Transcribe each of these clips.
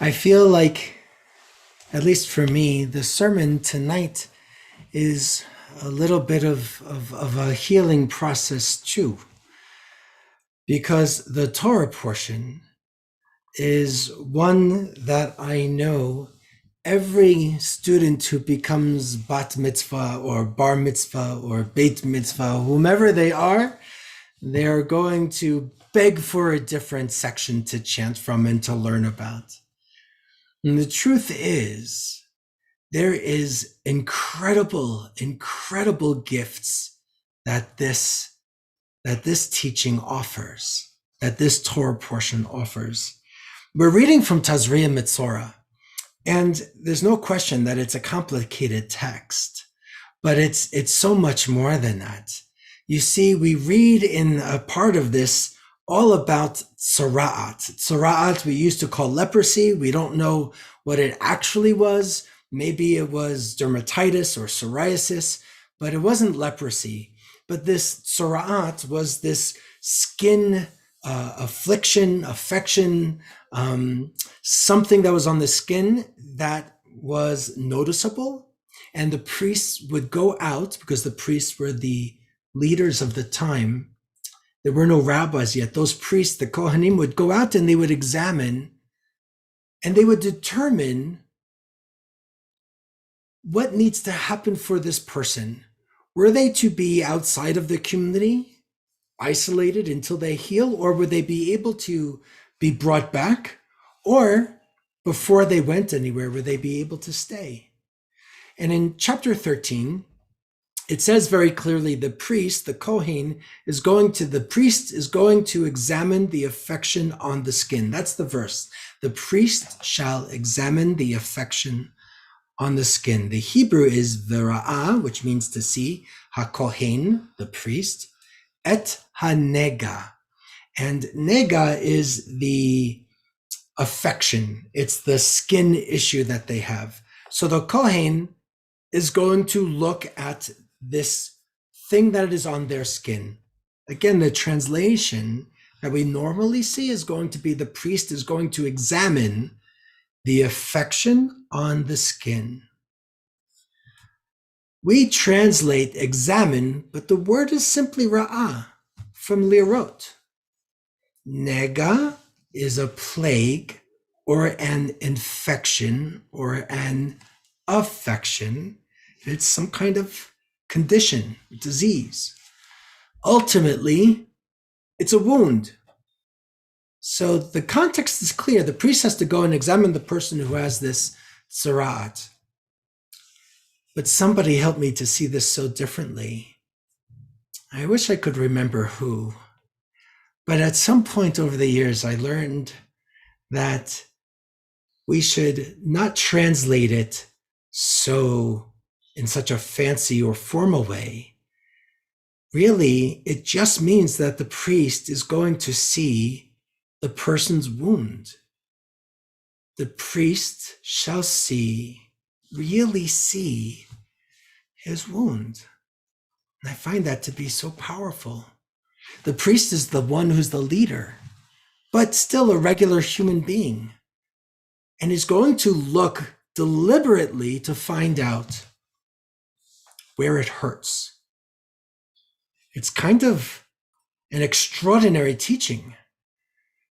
I feel like, at least for me, the sermon tonight is a little bit of a healing process too, because the Torah portion is one that I know every student who becomes bat mitzvah or bar mitzvah or beit mitzvah, whomever they are going to beg for a different section to chant from and to learn about. And the truth is, there is incredible gifts that this teaching offers, that this Torah portion offers. We're reading from Tazria Mitzorah, and there's no question that it's a complicated text, but it's so much more than that. You see, we read in a part of this all about tzara'at. Tzara'at we used to call leprosy. We don't know what it actually was. Maybe it was dermatitis or psoriasis, but it wasn't leprosy. But this tzara'at was this skin affection, something that was on the skin that was noticeable. And the priests would go out, because the priests were the leaders of the time. There were no rabbis yet. Those priests, the Kohanim, would go out and they would examine and they would determine what needs to happen for this person. Were they to be outside of the community, isolated until they heal, or would they be able to be brought back? Or before they went anywhere, would they be able to stay? And in chapter 13, it says very clearly the priest, the Kohen, is going to examine the affection on the skin. That's the verse. The priest shall examine the affection on the skin. The Hebrew is vera'ah, which means to see, ha-kohen, the priest, et ha-nega. And nega is the affection. It's the skin issue that they have. So the Kohen is going to look at this thing that is on their skin. Again, the translation that we normally see is going to be the priest is going to examine the affection on the skin. We translate examine, but the word is simply ra'ah, from lirot. Nega is a plague or an infection or an affection. It's some kind of condition, disease. Ultimately, it's a wound. So the context is clear. The priest has to go and examine the person who has this tzara'at. But somebody helped me to see this so differently. I wish I could remember who. But at some point over the years, I learned that we should not translate it in such a fancy or formal way. Really, it just means that the priest is going to see the person's wound. The priest shall really see his wound. And I find that to be so powerful. The priest is the one who's the leader, but still a regular human being, and is going to look deliberately to find out where it hurts. It's kind of an extraordinary teaching.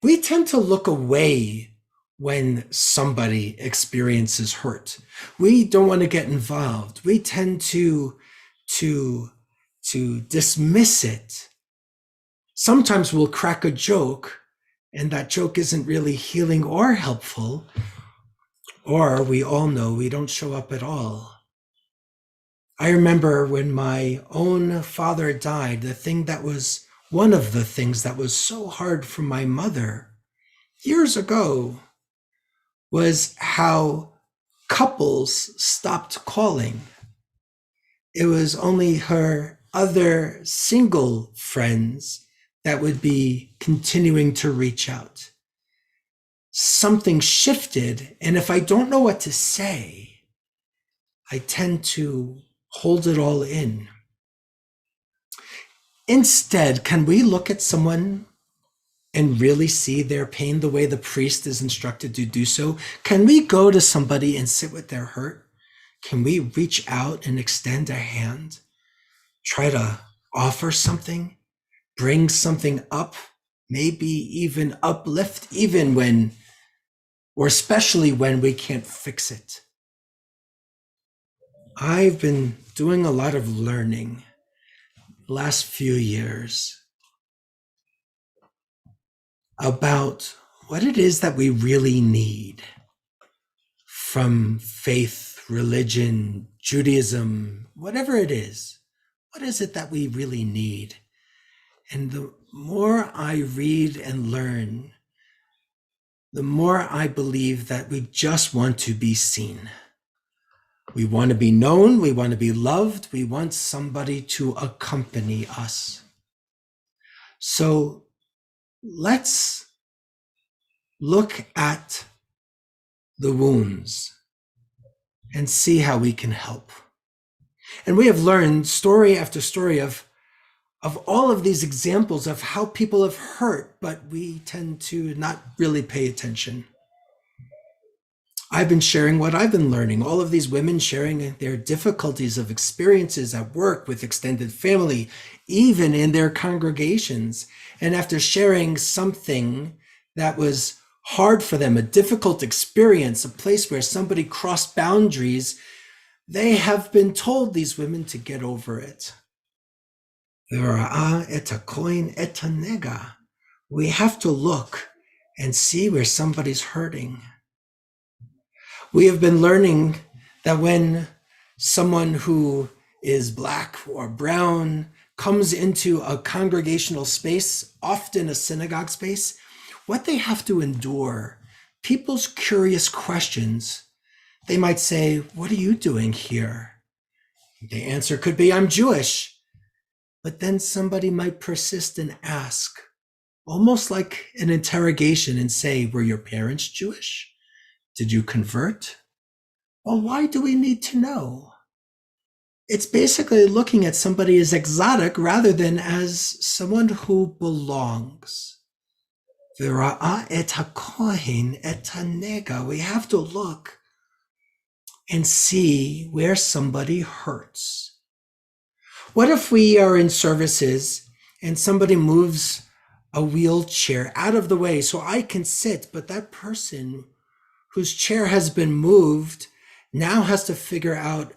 We tend to look away when somebody experiences hurt. We don't want to get involved. We tend to dismiss it. Sometimes we'll crack a joke, and that joke isn't really healing or helpful, or we all know we don't show up at all. I remember when my own father died, one of the things that was so hard for my mother years ago was how couples stopped calling. It was only her other single friends that would be continuing to reach out. Something shifted, and if I don't know what to say, I tend to hold it all in. Instead, can we look at someone and really see their pain the way the priest is instructed to do so? Can we go to somebody and sit with their hurt? Can we reach out and extend a hand? Try to offer something, bring something up, maybe even uplift, even when, or especially when we can't fix it. I've been doing a lot of learning the last few years about what it is that we really need from faith, religion, Judaism, whatever it is. What is it that we really need? And the more I read and learn, the more I believe that we just want to be seen. We want to be known, we want to be loved, we want somebody to accompany us. So let's look at the wounds and see how we can help. And we have learned story after story of all of these examples of how people have hurt, but we tend to not really pay attention. I've been sharing what I've been learning, all of these women sharing their difficulties of experiences at work with extended family, even in their congregations. And after sharing something that was hard for them, a difficult experience, a place where somebody crossed boundaries, they have been told, these women, to get over it. We have to look and see where somebody's hurting. We have been learning that when someone who is Black or brown comes into a congregational space, often a synagogue space, what they have to endure, people's curious questions. They might say, "What are you doing here?" The answer could be, "I'm Jewish." But then somebody might persist and ask, almost like an interrogation, and say, "Were your parents Jewish? Did you convert?" Well, why do we need to know? It's basically looking at somebody as exotic rather than as someone who belongs. We have to look and see where somebody hurts. What if we are in services and somebody moves a wheelchair out of the way so I can sit, but that person whose chair has been moved now has to figure out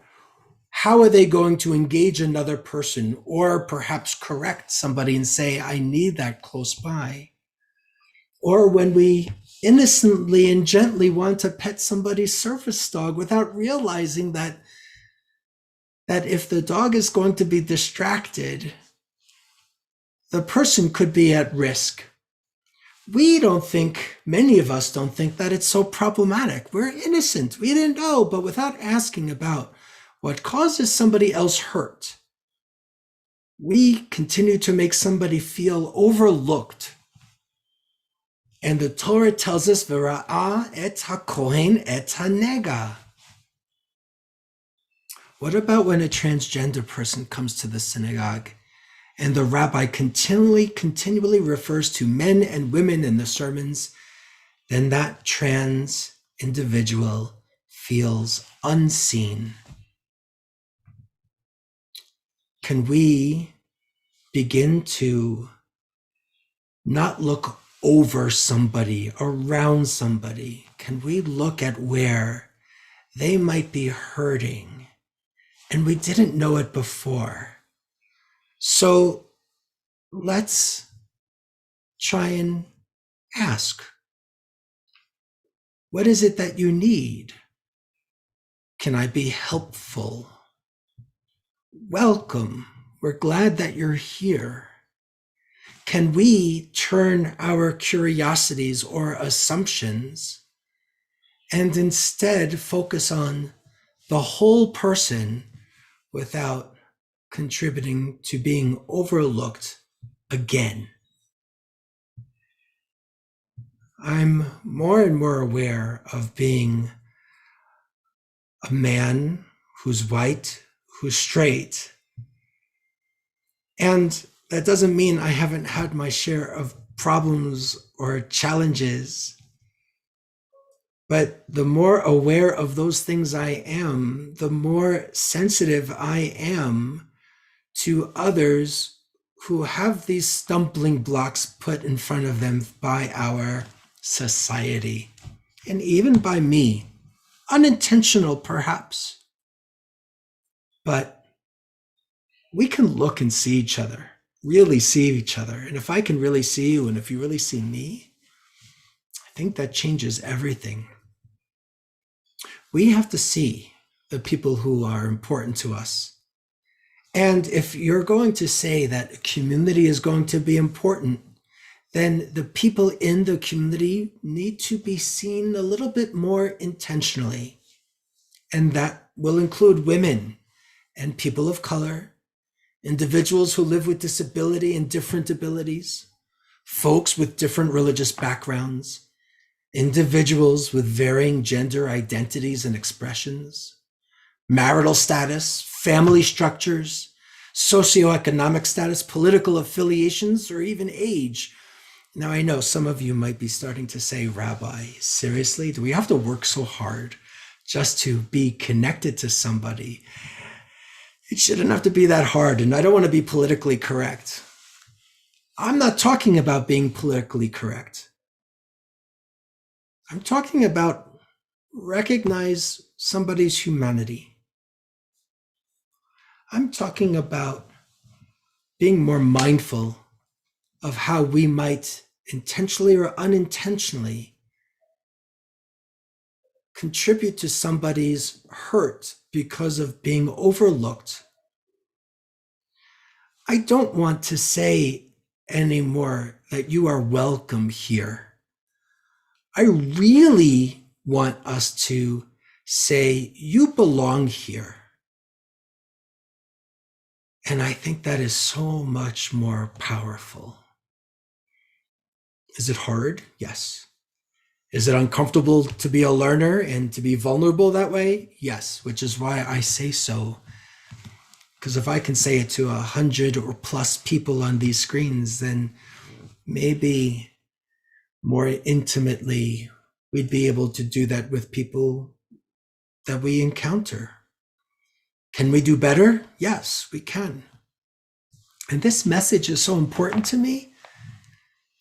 how are they going to engage another person, or perhaps correct somebody and say, "I need that close by." Or when we innocently and gently want to pet somebody's service dog without realizing that if the dog is going to be distracted, the person could be at risk. Many of us don't think that it's so problematic. We're innocent. We didn't know, but without asking about what causes somebody else hurt, we continue to make somebody feel overlooked. And the Torah tells us, "V'ra'ah et hakohen et hanega." What about when a transgender person comes to the synagogue and the rabbi continually refers to men and women in the sermons? Then that trans individual feels unseen. Can we begin to not look over somebody, around somebody? Can we look at where they might be hurting and we didn't know it before? So let's try and ask, what is it that you need? Can I be helpful? Welcome. We're glad that you're here. Can we turn our curiosities or assumptions and instead focus on the whole person without contributing to being overlooked again? I'm more and more aware of being a man who's white, who's straight. And that doesn't mean I haven't had my share of problems or challenges. But the more aware of those things I am, the more sensitive I am to others who have these stumbling blocks put in front of them by our society, and even by me, unintentional perhaps. But we can look and see each other, really see each other. And if I can really see you, and if you really see me, I think that changes everything. We have to see the people who are important to us. And if you're going to say that community is going to be important, then the people in the community need to be seen a little bit more intentionally. And that will include women and people of color, individuals who live with disability and different abilities, folks with different religious backgrounds, individuals with varying gender identities and expressions, marital status, family structures, socioeconomic status, political affiliations, or even age. Now, I know some of you might be starting to say, Rabbi, seriously, do we have to work so hard just to be connected to somebody? It shouldn't have to be that hard, and I don't want to be politically correct. I'm not talking about being politically correct. I'm talking about recognize somebody's humanity. I'm talking about being more mindful of how we might intentionally or unintentionally contribute to somebody's hurt because of being overlooked. I don't want to say anymore that you are welcome here. I really want us to say you belong here. And I think that is so much more powerful. Is it hard? Yes. Is it uncomfortable to be a learner and to be vulnerable that way? Yes, which is why I say so. Because if I can say it to 100 or plus people on these screens, then maybe more intimately, we'd be able to do that with people that we encounter. Can we do better? Yes, we can. And this message is so important to me,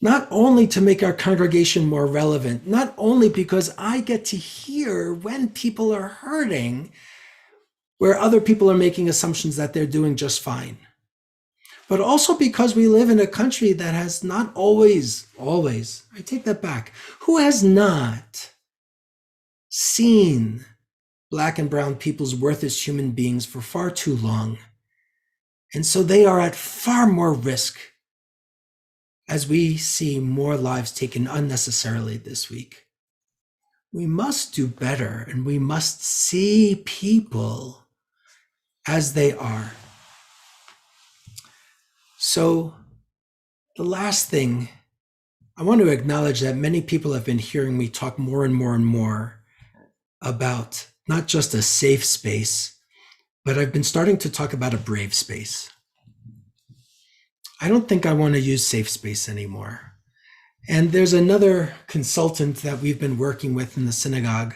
not only to make our congregation more relevant, not only because I get to hear when people are hurting, where other people are making assumptions that they're doing just fine, but also because we live in a country that has not always, I take that back, who has not seen Black and brown people's worth as human beings for far too long. And so they are at far more risk as we see more lives taken unnecessarily this week. We must do better, and we must see people as they are. So the last thing, I want to acknowledge that many people have been hearing me talk more and more and more about not just a safe space, but I've been starting to talk about a brave space. I don't think I want to use safe space anymore. And there's another consultant that we've been working with in the synagogue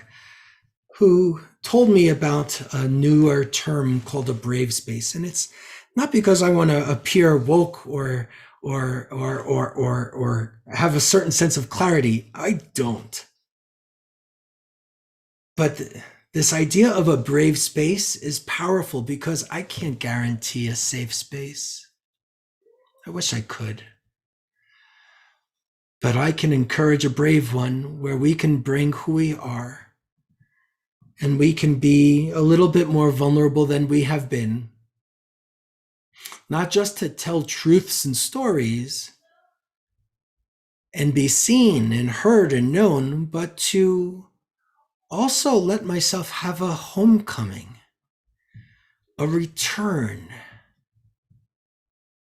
who told me about a newer term called a brave space. And it's not because I want to appear woke or have a certain sense of clarity. I don't. But this idea of a brave space is powerful because I can't guarantee a safe space. I wish I could. But I can encourage a brave one where we can bring who we are, and we can be a little bit more vulnerable than we have been. Not just to tell truths and stories and be seen and heard and known, but to also let myself have a homecoming, a return.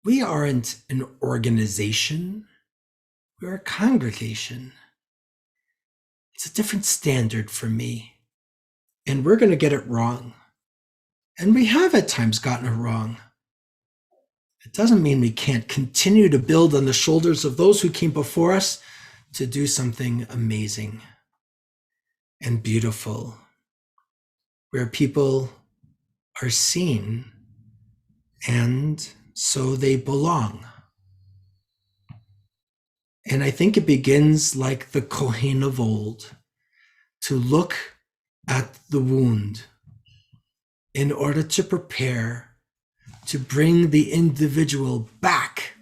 We aren't an organization, we're a congregation. It's a different standard for me, and we're going to get it wrong. And we have at times gotten it wrong. It doesn't mean we can't continue to build on the shoulders of those who came before us to do something amazing and beautiful, where people are seen and so they belong. And I think it begins like the Kohen of old, to look at the wound in order to prepare to bring the individual back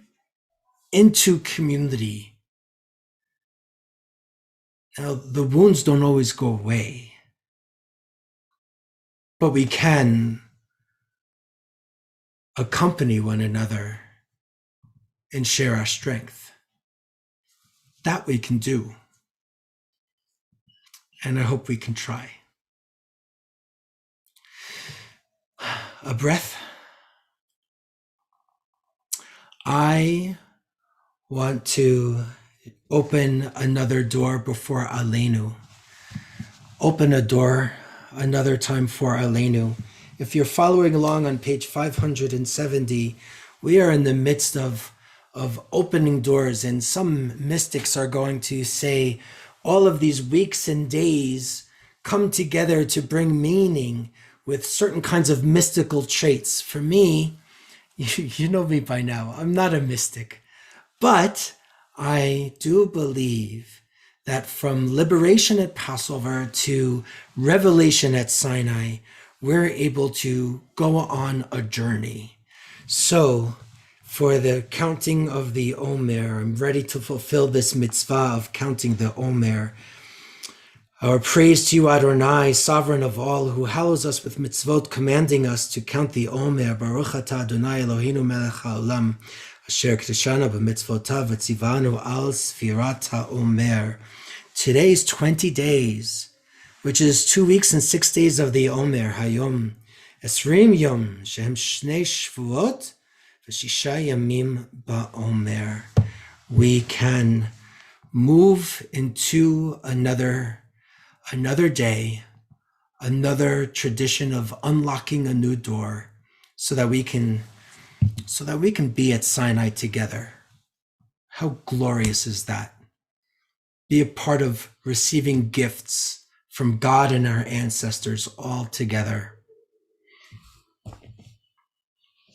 into community. Now, the wounds don't always go away, but we can accompany one another and share our strength. That we can do. And I hope we can try. A breath. I want to open another door before Aleinu. Open a door another time for Aleinu. If you're following along on page 570, we are in the midst of opening doors, and some mystics are going to say all of these weeks and days come together to bring meaning with certain kinds of mystical traits. For me, you know me by now, I'm not a mystic, but I do believe that from liberation at Passover to revelation at Sinai, we're able to go on a journey. So for the counting of the Omer, I'm ready to fulfill this mitzvah of counting the Omer. Our praise to you, Adonai, sovereign of all, who hallows us with mitzvot, commanding us to count the Omer. Baruch atah Adonai Eloheinu melech haolam, asher k'deshanu b'mitzvotav v'tzivanu al sfirat ha'omer. Today's 20 days, which is 2 weeks and 6 days of the Omer, Hayom, Esrim Yom, Shehem Shnei Shvuot, V'shisha Yamim Ba'omer. We can move into another day, another tradition of unlocking a new door, so that we can be at Sinai together. How glorious is that? Be a part of receiving gifts from God and our ancestors all together.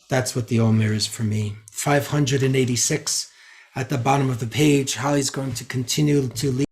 That's what the Omer is for me. 586 at the bottom of the page. Holly's going to continue to lead